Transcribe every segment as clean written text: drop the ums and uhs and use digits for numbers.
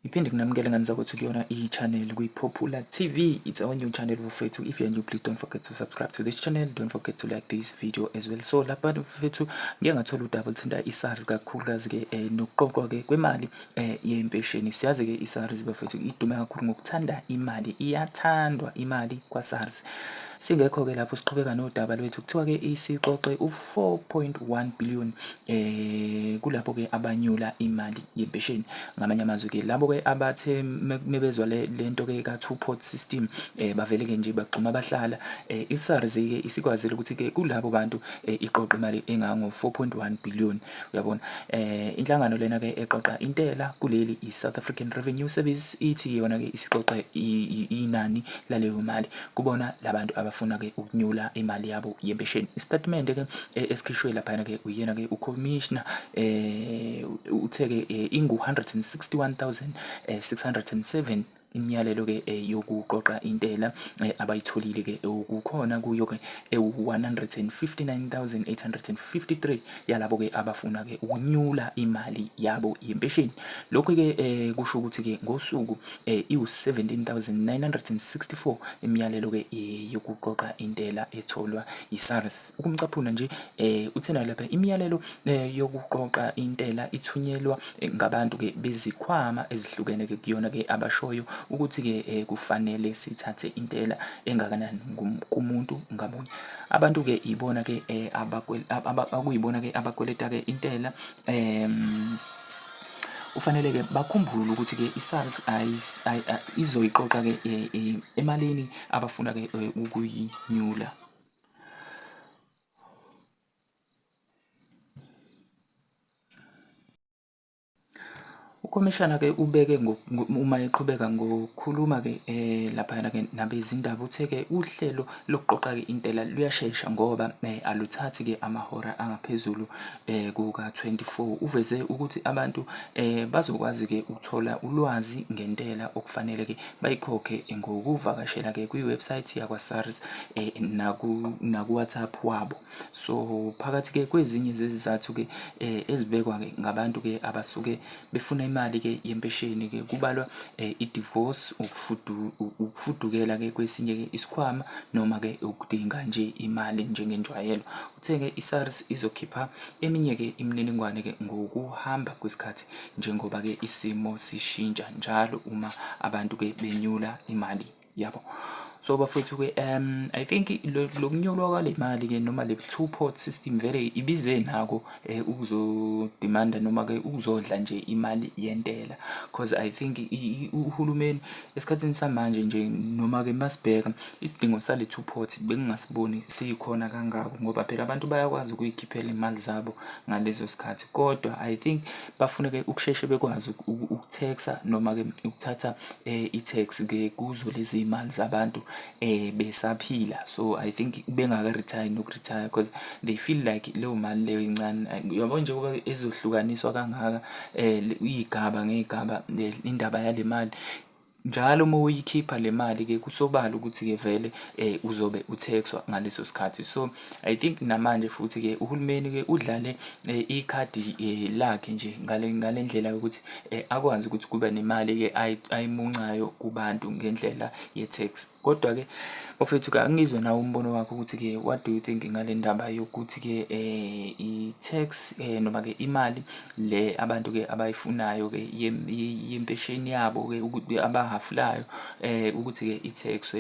Iphinde kunamukela ngani zakwethu kuyona i-channel kwi-Popular TV. It's our new channel bafethu. If you're new, please don't forget to subscribe to this channel. Don't forget to like this video as well. So lapha bafethu ngike ngathola udaba lithinta i-SARS kakhulukazi-ke nokuqoqwa-ke kwemali yempesheni. Siyazi-ke i-SARS bafethu idume kakhulu ngokuthanda imali, iyathandwa imali kwa-SARS. Singekho-ke lapho siqhubeka nodaba lwethu kuthiwa-ke isiqoqe u-4.1 billion kulapho-ke abanyula imali yempesheni. Ngamanye amazwi-ke labo-ke abathe mebezwa lento-ke ka-two-pot system bavele-ke nje bagxuma abahlala. I-SARS-ke isikwazile ukuthi-ke kulabo bantu iqoqe imali engango-4.1 billion, uyabona. Inhlangano lena-ke eqoqa intela kuleli i-South African Revenue Service ithi yona-ke isiqoqe inani laleyo mali kubona labantu abafuna-ke ukunyula imali yabo yempesheni. Isitatimende-ke esikhishwe laphana-ke uyena-ke uCommissioner uthe-ke ingu-161,607 imiyalelo-ke yokuqoqa intela abayitholile-ke okukhona kuyo-ke 159,853 yalabo-ke abafuna-ke ukunyula imali yabo yempesheni. Lokhu-ke kusho ukuthi-ke ngosuku iwu-17,964 imiyalelo-ke yokuqoqa intela etholwa yi-SARS. Ukumcaphuna nje uthena lapha imiyalelo yokuqoqa intela ithunyelwa ngabantu-ke bezikhwama ezihlukene-ke kuyona-ke abashoyo ukuthi-ke kufanele sithathe intela engakanani kumuntu ngamunye. Abantu-ke ibona-ke akuyibona-ke abakweleta-ke intela. Kufanele-ke bakhumbule ukuthi-ke i-SARS izoyiqoqa-ke emalini abafuna-ke ukuyinyula. Ukhomishana-ke ubeke uma eqhubeka ngokukhuluma-ke laphana-ke nabezindaba uthe-ke uhlelo lokuqoqa-ke intela luyashesha ngoba aluthathi-ke amahora angaphezulu kuka-24. Uveze ukuthi abantu bazokwazi-ke ukuthola ulwazi ngentela okufanele-ke bayikhokhe ngokuvakashela-ke kwiwebsite yakwa-SARS naku-WhatsApp wabo. So phakathi-ke kwezinye zezizathu-ke ezibekwa-ke ngabantu-ke abasuke befuna imali-ke yempesheni-ke kubalwa i-divorce, ukufudukela-ke kwesinye-ke isikhwama noma-ke ukudinga nje imali njengenjwayelo. Uthe-ke i-SARS izokhipha eminye-ke imininingwane-ke ngokuhamba kwesikhathi njengoba-ke isimo sishintsha njalo uma abantu-ke benyula imali yabo. So bafethu-ke I think lokunyulwa kwale mali-ke noma le two-pot system vele ibize nako ukuzodimanda noma-ke ukuzodla nje imali yentela, cause I think uhulumeni esikhathini samanje nje noma-ke masibheka isidingo sale two-pot bengingasiboni sikhona kangako ngoba phela abantu bayakwazi ukuyikhiphela imali zabo ngalezo sikhathi, kodwa I think bafuneke ukusheshe bekwazi ukutaxa noma-ke ukuthatha i-tax-ke kuzo lezi imali zabantu besaphila. So I think bengaka-retire noku-retire because they feel like leyo mali leyo incane. Uyabona nje ukuba ezohlukaniswa kangaka igaba ngegaba indaba yale mali njalo uma uyikhipha le mali-ke kusobala ukuthi-ke vele uzobe utaxwa ngaleso sikhathi. So I think namanje futhi-ke uhulumeni-ke udlale ikhadi lakhe nje ngale ndlela yokuthi akwazi ukuthi kube nemali-ke ayimuncayo kubantu ngendlela ye-tax. Kodwa-ke bafethu-ke angizwe nawe umbono wakho ukuthi-ke what do you think ngale ndaba yokuthi-ke i-tax noma-ke imali le abantu-ke abayifunayo-ke yempesheni yabo-ke ukuthi abahafulayo ukuthi-ke i-tax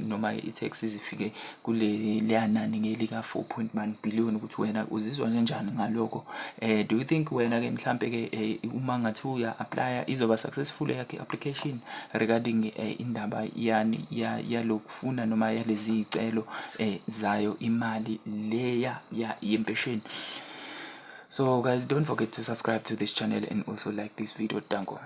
noma i-tax izifike leya nani ngelika 4.1 billion. Ukuthi wena uzizwa kanjani ngalokho? Do you think wena-ke mhlampe-ke uma ngathi uya-aplya izoba successful yakhe application regarding indaba yani yalokufuna noma yalezi iy'celo zayo imali leya yempesheni? So guys, don't forget to subscribe to this channel and also like this video. Danko.